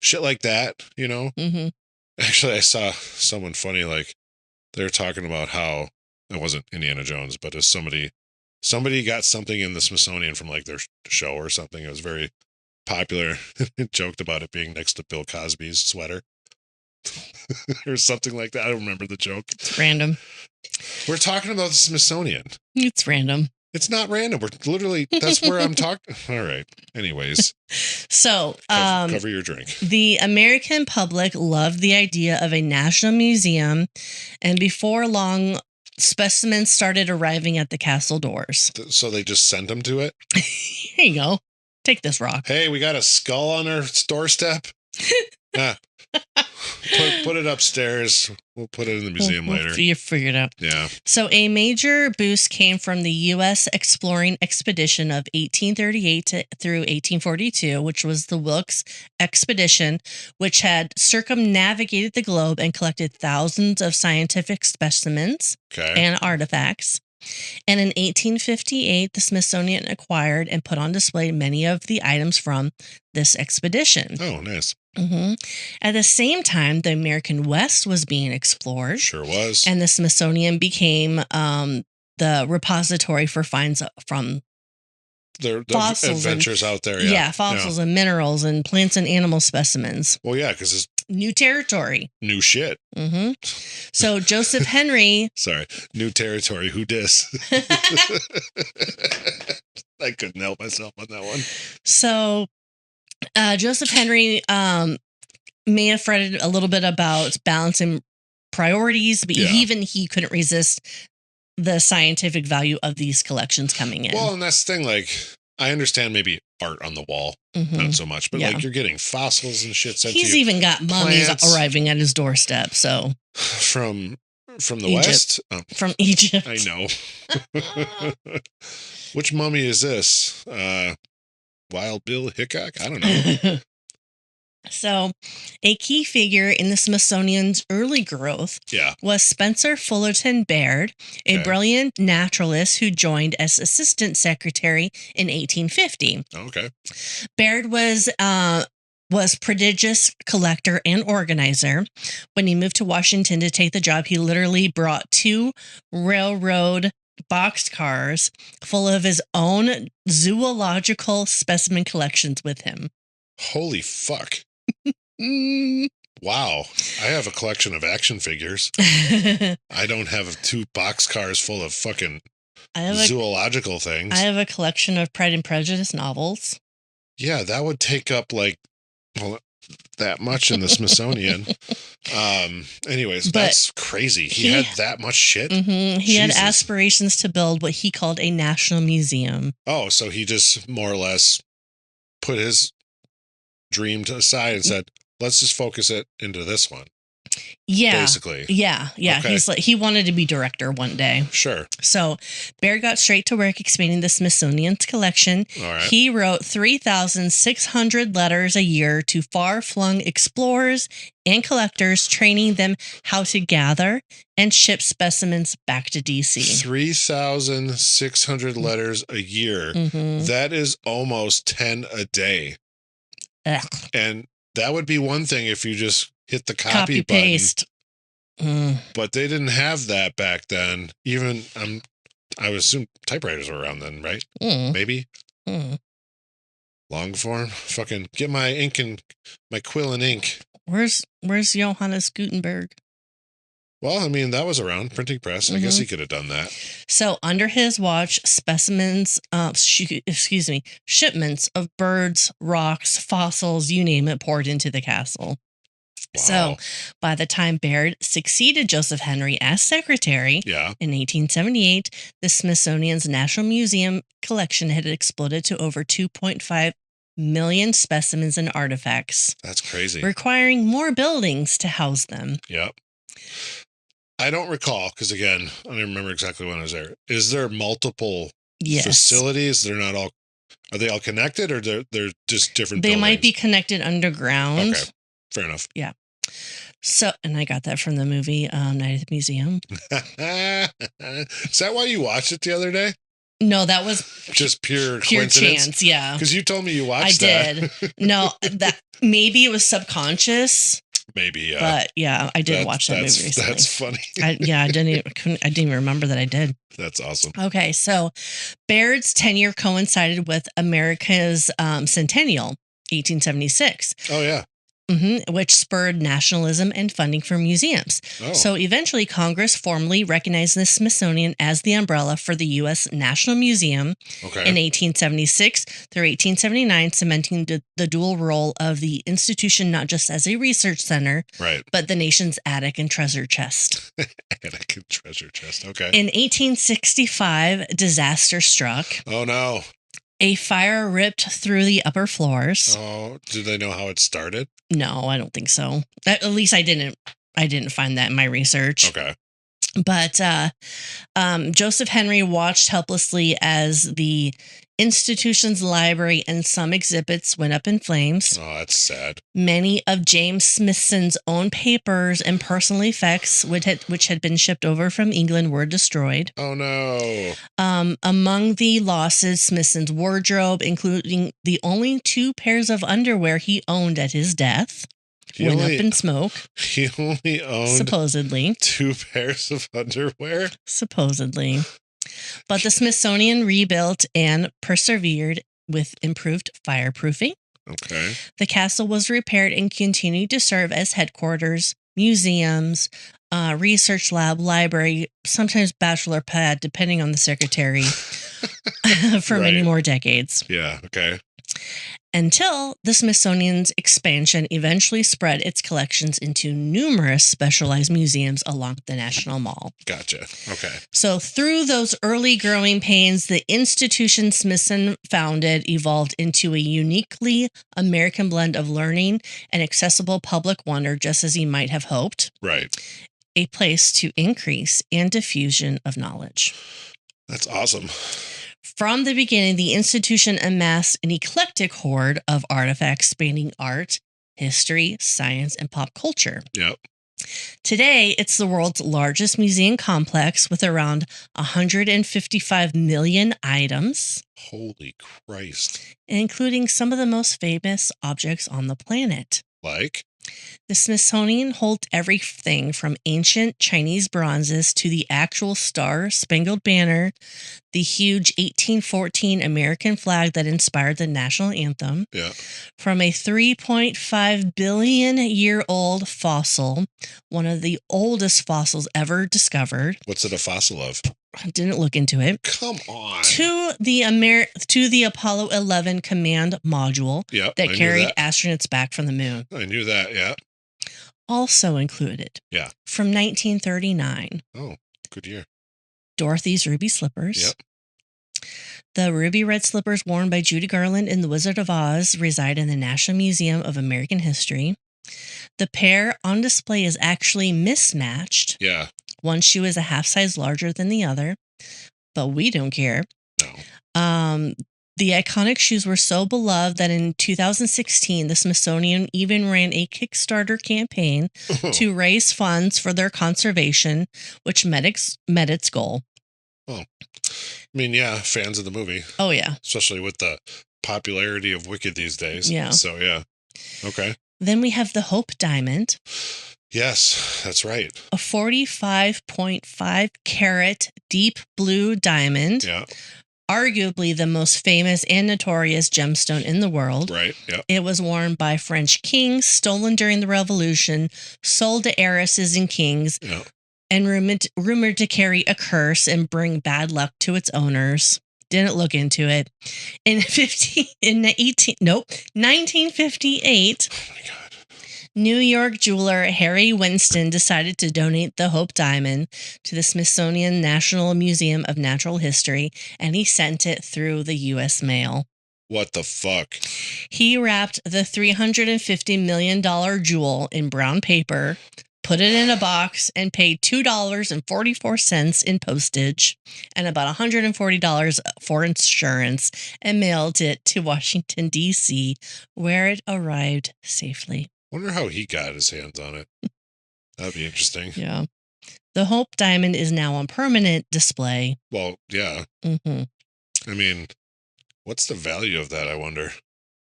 Shit like that, you know? Mm-hmm. Actually, I saw someone funny, like, they were talking about how it wasn't Indiana Jones, but as somebody got something in the Smithsonian from, like, their show or something. It was very popular. It joked about it being next to Bill Cosby's sweater. Or something like that. I don't remember the joke. It's random. We're talking about the Smithsonian. It's random. It's not random. We're literally, that's where I'm talking. All right. Anyways. So, cover your drink. The American public loved the idea of a national museum, and before long, specimens started arriving at the castle doors. So they just sent them to it? Here you go. Take this rock. Hey, we got a skull on our doorstep. Put it upstairs. We'll put it in the museum later. You figure it out. Yeah. So a major boost came from the U.S. exploring expedition of 1838 through 1842, which was the Wilkes expedition, which had circumnavigated the globe and collected thousands of scientific specimens and artifacts. And in 1858, the Smithsonian acquired and put on display many of the items from this expedition. Oh, nice. Mm-hmm. At the same time, the American West was being explored. Sure was. And the Smithsonian became the repository for finds from the fossils adventures out there. Yeah, fossils and minerals and plants and animal specimens. Well, yeah, because it's new territory. New shit. Mm-hmm. So Joseph Henry. Sorry, new territory. Who dis? I couldn't help myself on that one. So Joseph Henry may have fretted a little bit about balancing priorities, but even he couldn't resist the scientific value of these collections coming in. Well, and that's the thing, like, I understand maybe art on the wall, not so much, but like you're getting fossils and shit sent to you. He's even got mummies arriving at his doorstep, so. From the Egypt. West? Oh. From Egypt. I know. Which mummy is this? Wild Bill Hickok? I don't know. So, a key figure in the Smithsonian's early growth was Spencer Fullerton Baird, a brilliant naturalist who joined as assistant secretary in 1850. Okay. Baird was prodigious collector and organizer. When he moved to Washington to take the job, he literally brought 2 railroad boxcars full of his own zoological specimen collections with him. Holy fuck. Wow. I have a collection of action figures. I don't have 2 boxcars full of fucking zoological things. I have a collection of Pride and Prejudice novels. Yeah, that would take up that much in the Smithsonian. Anyways, that's crazy. He had that much shit. Mm-hmm. He had aspirations to build what he called a national museum. Oh, so he just more or less put his dream to the side and said, let's just focus it into this one. Yeah. Basically. Yeah. Okay. He's he wanted to be director one day. Sure. So Baird got straight to work expanding the Smithsonian's collection. All right. He wrote 3,600 letters a year to far-flung explorers and collectors, training them how to gather and ship specimens back to D.C. 3,600 letters a year. Mm-hmm. That is almost 10 a day. Ugh. And that would be one thing if you just hit the copy button. Paste. But they didn't have that back then. Even I would assume typewriters were around then, right? Maybe. Long form. Fucking get my ink and my quill and ink. Where's Johannes Gutenberg? Well, I mean, that was around, printing press. Mm-hmm. I guess he could have done that. So under his watch, shipments of birds, rocks, fossils, you name it, poured into the castle. Wow. So by the time Baird succeeded Joseph Henry as secretary in 1878, the Smithsonian's National Museum collection had exploded to over 2.5 million specimens and artifacts, That's crazy. requiring more buildings to house them. Yep. I don't recall, because again, I don't remember exactly when I was there. Is there multiple facilities? They're not all, are they all connected, or they're just different They buildings? might be connected underground. Okay, fair enough. Yeah. So, and I got that from the movie Night at the Museum. Is that why you watched it the other day? No, that was just pure coincidence. Chance, yeah. Because you told me you watched that. I did. No, that maybe it was subconscious. Maybe, yeah. But yeah, I did watch that movie recently. That's funny. I didn't even remember that I did. That's awesome. Okay, so Baird's tenure coincided with America's centennial, 1876. Oh, yeah. Which spurred nationalism and funding for museums. Oh. So eventually, Congress formally recognized the Smithsonian as the umbrella for the U.S. National Museum in 1876 through 1879, cementing the dual role of the institution not just as a research center, but the nation's attic and treasure chest. Attic and treasure chest, okay. In 1865, disaster struck. Oh, no. A fire ripped through the upper floors. Oh, do they know how it started? No, I don't think so. At least I didn't find that in my research. Okay. But Joseph Henry watched helplessly as the institution's library and some exhibits went up in flames. Oh, that's sad. Many of James Smithson's own papers and personal effects, which had been shipped over from England, were destroyed. Oh, no. Among the losses, Smithson's wardrobe, including the only 2 pairs of underwear he owned at his death, went up in smoke. He only owned supposedly 2 pairs of underwear? Supposedly. But the Smithsonian rebuilt and persevered with improved fireproofing. Okay. The castle was repaired and continued to serve as headquarters, museums, research lab, library, sometimes bachelor pad, depending on the secretary, for many more decades. Yeah, okay. Until the Smithsonian's expansion eventually spread its collections into numerous specialized museums along the National Mall. Gotcha. Okay. So through those early growing pains, the institution Smithson founded evolved into a uniquely American blend of learning and accessible public wonder, just as he might have hoped. Right. A place to increase and diffusion of knowledge. That's awesome. From the beginning, the institution amassed an eclectic hoard of artifacts spanning art, history, science, and pop culture. Yep. Today, it's the world's largest museum complex with around 155 million items. Holy Christ. Including some of the most famous objects on the planet. Like? The Smithsonian holds everything from ancient Chinese bronzes to the actual Star-Spangled Banner, the huge 1814 American flag that inspired the national anthem, from a 3.5 billion year old fossil, one of the oldest fossils ever discovered. What's it a fossil of? I didn't look into it. Come on. To the Apollo 11 command module that carried astronauts back from the moon. I knew that, yeah. Also included. Yeah. From 1939. Oh, good year. Dorothy's ruby slippers. Yep. The ruby red slippers worn by Judy Garland in The Wizard of Oz reside in the National Museum of American History. The pair on display is actually mismatched. Yeah. One shoe is a half size larger than the other, but we don't care. No. The iconic shoes were so beloved that in 2016, the Smithsonian even ran a Kickstarter campaign to raise funds for their conservation, which met its goal. Oh, I mean, yeah, fans of the movie. Oh, yeah. Especially with the popularity of Wicked these days. Yeah. So, yeah. Okay. Then we have the Hope Diamond. Yes, that's right. A 45.5 carat deep blue diamond. Yeah. Arguably the most famous and notorious gemstone in the world. Right, yeah. It was worn by French kings, stolen during the Revolution, sold to heiresses and kings, and rumored to carry a curse and bring bad luck to its owners. Didn't look into it. In 1958. Oh my God. New York jeweler Harry Winston decided to donate the Hope Diamond to the Smithsonian National Museum of Natural History, and he sent it through the U.S. mail. What the fuck? He wrapped the $350 million jewel in brown paper, put it in a box, and paid $2.44 in postage and about $140 for insurance, and mailed it to Washington, D.C., where it arrived safely. Wonder how he got his hands on it. That'd be interesting. Yeah. The Hope Diamond is now on permanent display. Well, yeah. Mm-hmm. I mean, what's the value of that, I wonder?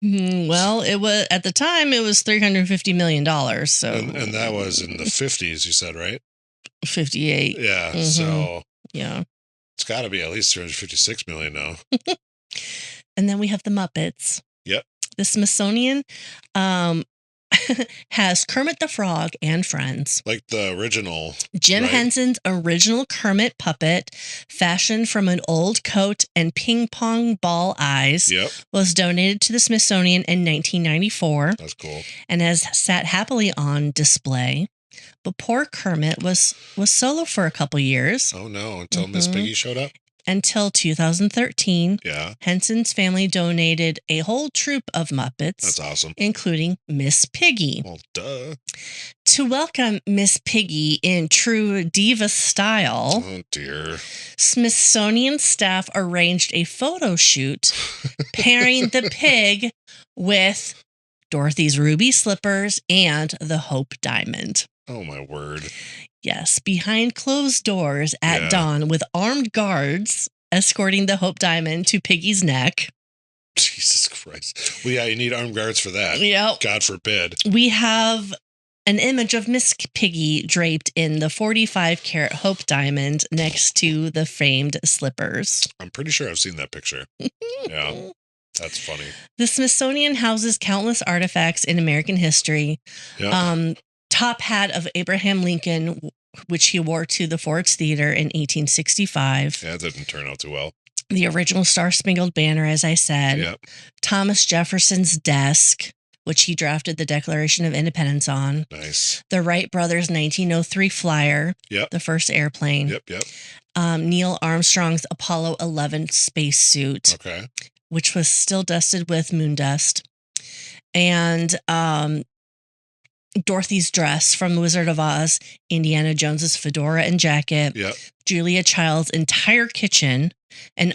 Well, it was at the time it was $350 million. So and that was in the 50s, you said, right? 58. Yeah. Mhm. So Yeah. it's got to be at least 356 million now. And then we have the Muppets. Yep. The Smithsonian has Kermit the Frog and Friends. Like the original. Jim right? Henson's original Kermit puppet, fashioned from an old coat and ping pong ball eyes, Yep. was donated to the Smithsonian in 1994 That's cool. and has sat happily on display. But poor Kermit was solo for a couple years. Oh, no. Until Miss Mhm. Piggy showed up? Until 2013, Yeah. Henson's family donated a whole troop of Muppets, That's awesome. including Miss Piggy. Well, duh. To welcome Miss Piggy in true diva style, Oh, dear. Smithsonian staff arranged a photo shoot pairing the pig with Dorothy's ruby slippers and the Hope Diamond. Oh, my word. Yes, behind closed doors at Yeah. dawn with armed guards escorting the Hope Diamond to Piggy's neck. Jesus Christ. Well, yeah, you need armed guards for that. Yep. God forbid. We have an image of Miss Piggy draped in the 45-carat Hope Diamond next to the framed slippers. I'm pretty sure I've seen that picture. Yeah. That's funny. The Smithsonian houses countless artifacts in American history. Yeah. Top hat of Abraham Lincoln, which he wore to the Ford's Theater in 1865. Yeah, it didn't turn out too well. The original Star-Spangled Banner, as I said. Yep. Thomas Jefferson's desk, which he drafted the Declaration of Independence on. Nice. The Wright brothers' 1903 Flyer, Yep. the first airplane. Yep. Neil Armstrong's Apollo 11 spacesuit, Okay. which was still dusted with moon dust. And Dorothy's dress from The Wizard of Oz, Indiana Jones's fedora and jacket, Yep. Julia Child's entire kitchen, and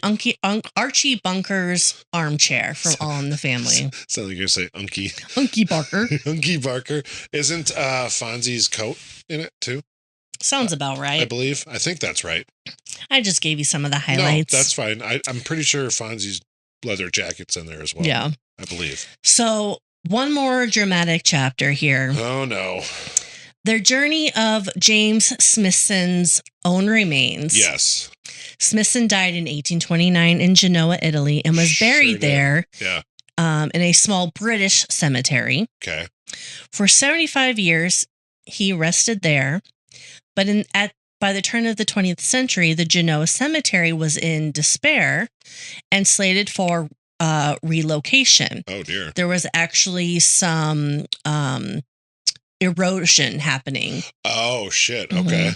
Archie Bunker's armchair from All in the Family. Sounds like you're going to say Unky. Unky Barker. Unky Barker. Isn't Fonzie's coat in it, too? Sounds about I right. believe. I think that's right. I just gave you some of the highlights. No, that's fine. I'm pretty sure Fonzie's leather jacket's in there as well. Yeah. I believe. So, one more dramatic chapter here. Oh, no. Their journey of James Smithson's own remains. Yes. Smithson died in 1829 in Genoa, Italy, and was buried did. there Yeah. in a small British cemetery. Okay. For 75 years, he rested there. But by the turn of the 20th century, the Genoa cemetery was in despair and slated for relocation. Oh, dear. There was actually some erosion happening. Oh, shit. Okay.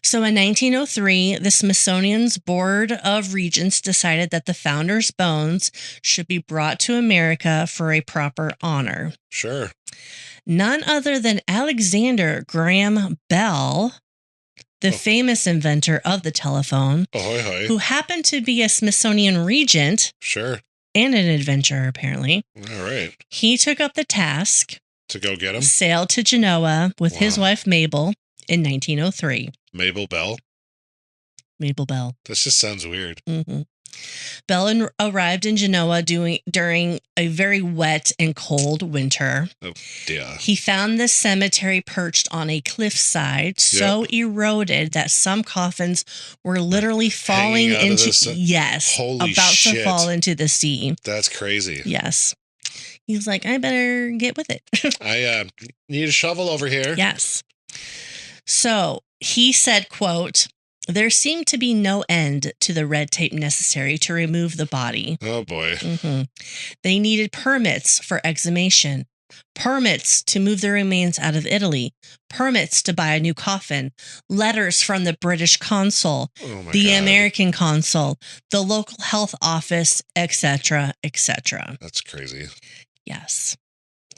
So in 1903, the Smithsonian's Board of Regents decided that the founder's bones should be brought to America for a proper honor. Sure. None other than Alexander Graham Bell, the famous inventor of the telephone, Ahoy, hoy. who happened to be a Smithsonian regent Sure. and an adventurer, apparently. All right. He took up the task, To go get him? sailed to Genoa with his Wow. wife Mabel in 1903. Mabel Bell? Mabel Bell. This just sounds weird. Mm-hmm. Bell arrived in Genoa during a very wet and cold winter. Oh, dear. He found the cemetery perched on a cliffside, so eroded that some coffins were literally falling Hanging out of into the Holy about shit. to fall into the sea. That's crazy. Yes. He was like, I better get with it. I need a shovel over here. Yes. So he said, quote, "There seemed to be no end to the red tape necessary to remove the body. Oh, boy. They needed permits for exhumation, permits to move the remains out of Italy, permits to buy a new coffin, letters from the British consul, the God. American consul, the local health office, etc., etc. That's crazy. Yes.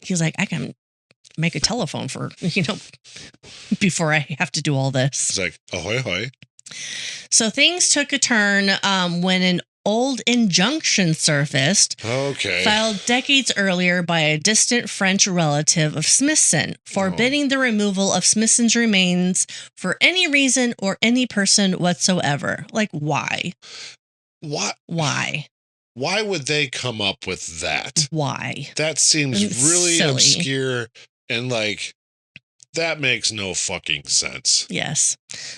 He's like, I can make a telephone for, before I have to do all this. He's like, ahoy, hoy. So things took a turn when an old injunction surfaced, filed decades earlier by a distant French relative of Smithson, forbidding the removal of Smithson's remains for any reason or any person whatsoever. Like, why? What? Why? Why would they come up with that? Why? That seems really silly. obscure and that makes no fucking sense. Yes.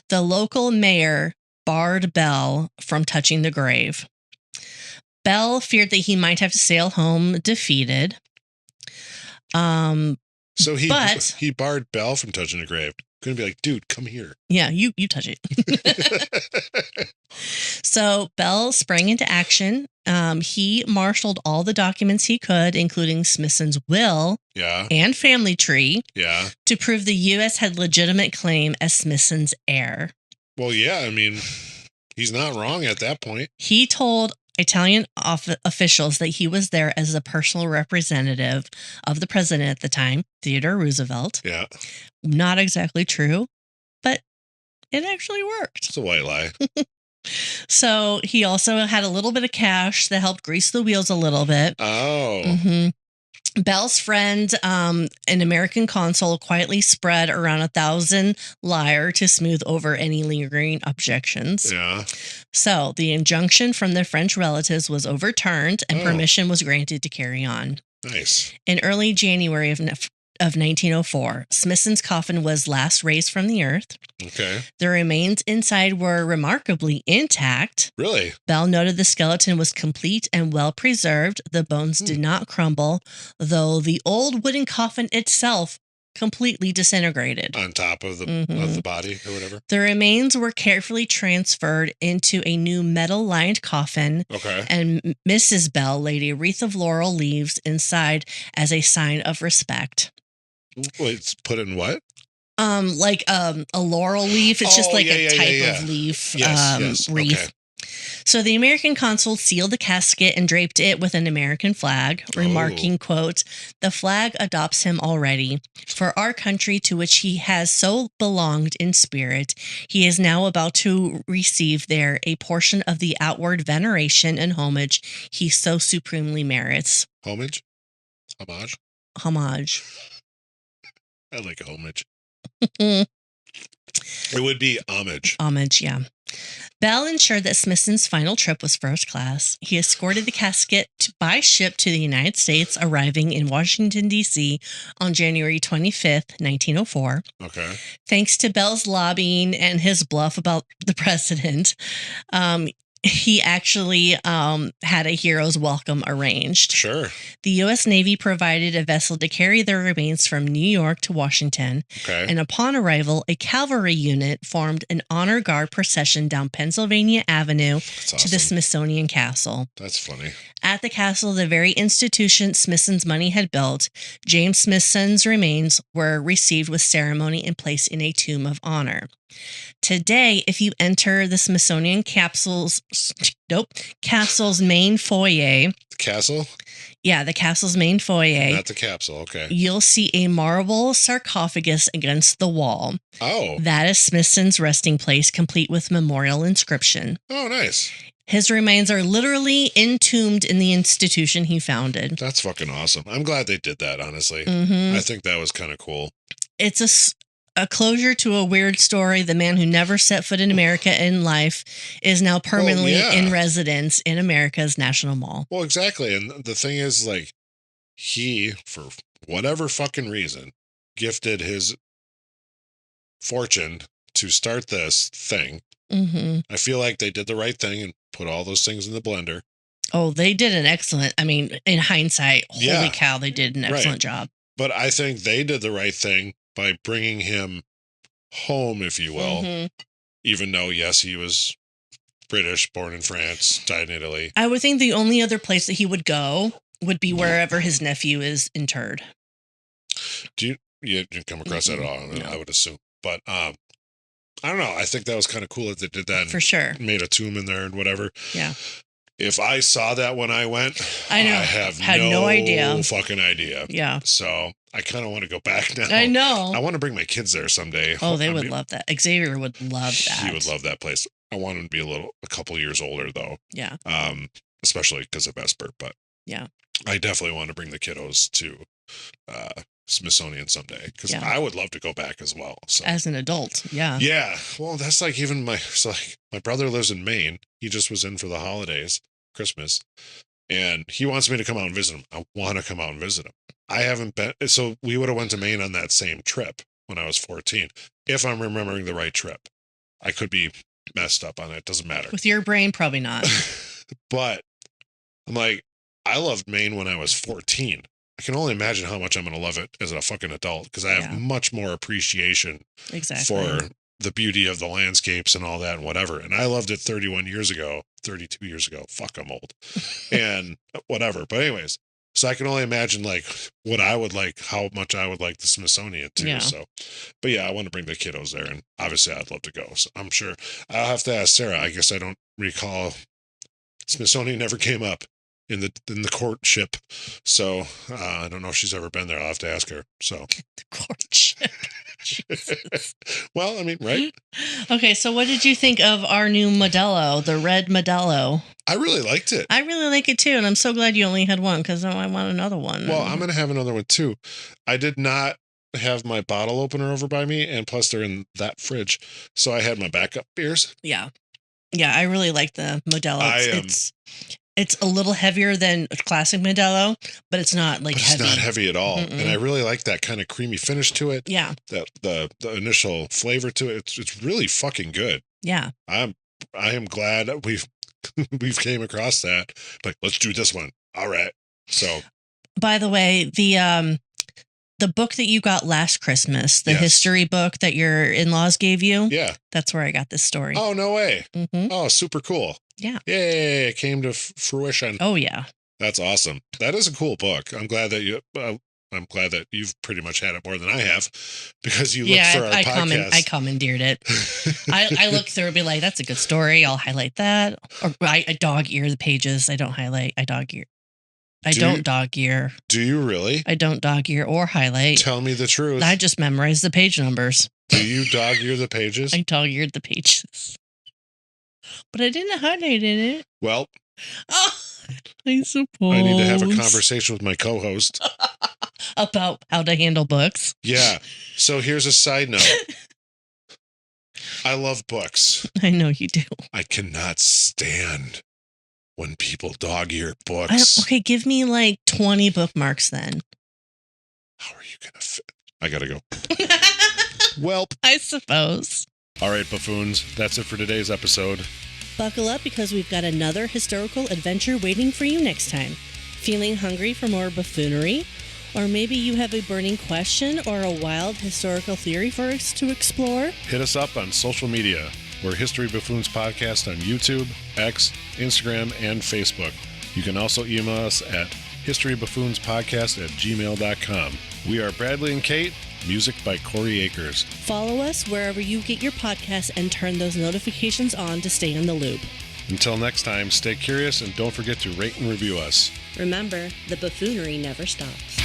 The local mayor barred Bell from touching the grave. Bell feared that he might have to sail home defeated. So he barred Bell from touching the grave. Couldn't be like, dude, come here. Yeah, you touch it. So Bell sprang into action. He marshaled all the documents he could, including Smithson's will and family tree, to prove the U.S. had legitimate claim as Smithson's heir. Well, yeah, I mean, he's not wrong at that point. He told Italian officials that he was there as a personal representative of the president at the time, Theodore Roosevelt. Yeah. Not exactly true, but it actually worked. It's a white lie. So he also had a little bit of cash that helped grease the wheels a little bit. Oh. Mm-hmm. Bell's friend, an American consul, quietly spread around 1,000 lyre to smooth over any lingering objections. Yeah. So the injunction from the French relatives was overturned and permission was granted to carry on. Nice. In early January of 1904, Smithson's coffin was last raised from the earth. Okay. The remains inside were remarkably intact. Really? Bell noted the skeleton was complete and well preserved. The bones did not crumble, though the old wooden coffin itself completely disintegrated. On top of the body or whatever? The remains were carefully transferred into a new metal-lined coffin. Okay. And Mrs. Bell laid a wreath of laurel leaves inside as a sign of respect. Wait, it's put in what? Like a laurel leaf. It's just like a type of leaf wreath. Okay. So the American consul sealed the casket and draped it with an American flag, remarking, quote, "The flag adopts him already. For our country to which he has so belonged in spirit, he is now about to receive there a portion of the outward veneration and homage he so supremely merits." Homage? Homage? Homage. I like homage. It would be homage. Homage, yeah. Bell ensured that Smithson's final trip was first class. He escorted the casket by ship to the United States, arriving in Washington, D.C. on January 25th, 1904. Okay. Thanks to Bell's lobbying and his bluff about the president, he actually had a hero's welcome arranged. Sure. The U.S. Navy provided a vessel to carry their remains from New York to Washington. Okay. And upon arrival, a cavalry unit formed an honor guard procession down Pennsylvania Avenue to the Smithsonian Castle. That's funny. At the castle, the very institution Smithson's money had built, James Smithson's remains were received with ceremony and placed in a tomb of honor. Today, if you enter the Smithsonian castle's main foyer. The castle? Yeah, the castle's main foyer. Not the capsule, okay. You'll see a marble sarcophagus against the wall. Oh. That is Smithson's resting place, complete with memorial inscription. Oh, nice. His remains are literally entombed in the institution he founded. That's fucking awesome. I'm glad they did that, honestly. Mm-hmm. I think that was kind of cool. It's a closure to a weird story. The man who never set foot in America in life is now permanently in residence in America's National Mall. Well, exactly. And the thing is, like, he, for whatever fucking reason, gifted his fortune to start this thing. Mm-hmm. I feel like they did the right thing and put all those things in the blender. Oh, they did an excellent, I mean, in hindsight, holy cow, they did an excellent job. But I think they did the right thing by bringing him home, if you will, even though, yes, he was British, born in France, died in Italy. I would think the only other place that he would go would be wherever his nephew is interred. You didn't come across that at all, No. I would assume. But I don't know. I think that was kind of cool that they did that. For sure. Made a tomb in there and whatever. Yeah. If I saw that when I went, I know. had no idea. fucking idea. Yeah. So I kind of want to go back now. I know. I want to bring my kids there someday. Oh, they would love that. Xavier would love that. He would love that place. I want him to be a couple years older though. Yeah. Especially because of Vesper, but yeah, I definitely want to bring the kiddos to Smithsonian someday because Yeah. I would love to go back as well. So. As an adult, yeah. Yeah. Well, that's like even my brother lives in Maine. He just was in for the holidays, Christmas, and he wants me to come out and visit him. I want to come out and visit him. I haven't been, so we would have went to Maine on that same trip when I was 14, if I'm remembering the right trip. I could be messed up on it. Doesn't matter. With your brain, probably not. But I'm like, I loved Maine when I was 14. I can only imagine how much I'm going to love it as a fucking adult because I have much more appreciation for the beauty of the landscapes and all that and whatever. And I loved it 32 years ago. Fuck, I'm old. And whatever. But anyways, so I can only imagine like what I would like, how much I would like the Smithsonian too. Yeah. So, but yeah, I want to bring the kiddos there and obviously I'd love to go. So I'm sure I'll have to ask Sarah. I guess I don't recall. Smithsonian never came up in the courtship. So I don't know if she's ever been there. I'll have to ask her. So the courtship. Well, I mean, right? Okay, so what did you think of our new Modelo, the red Modelo? I really liked it. I really like it too, and I'm so glad you only had one because I want another one. Well, I'm going to have another one too. I did not have my bottle opener over by me, and plus they're in that fridge. So I had my backup beers. Yeah. Yeah, I really like the Modelo. It's a little heavier than classic Modelo, but it's not like heavy. It's not heavy at all. Mm-mm. And I really like that kind of creamy finish to it. Yeah. The initial flavor to it. It's really fucking good. Yeah. I am glad that we've came across that. Like, let's do this one. All right. So, by the way, the book that you got last Christmas, the history book that your in-laws gave you. Yeah. That's where I got this story. Oh, no way. Mm-hmm. Oh, super cool. Yeah. Yay. It came to fruition. Oh, yeah. That's awesome. That is a cool book. I'm glad that you've pretty much had it more than I have because you looked for our podcast. I commandeered it. I look through and be like, that's a good story. I'll highlight that. Or I dog ear the pages. I don't highlight. I dog ear. I don't dog ear. Do you really? I don't dog ear or highlight. Tell me the truth. I just memorize the page numbers. Do you dog ear the pages? I dog eared the pages. But I didn't highlight it. Well, I suppose. I need to have a conversation with my co-host. About how to handle books. Yeah. So here's a side note. I love books. I know you do. I cannot stand when people dog ear books. Okay, give me like 20 bookmarks then. How are you going to fit? I got to go. Welp. I suppose. All right, buffoons. That's it for today's episode. Buckle up because we've got another historical adventure waiting for you next time. Feeling hungry for more buffoonery? Or maybe you have a burning question or a wild historical theory for us to explore? Hit us up on social media. We're History Buffoons Podcast on YouTube, X, Instagram, and Facebook. You can also email us at historybuffoonspodcast@gmail.com. We are Bradley and Kate. Music by Corey Akers. Follow us wherever you get your podcasts and turn those notifications on to stay in the loop. Until next time, stay curious and don't forget to rate and review us. Remember, the buffoonery never stops.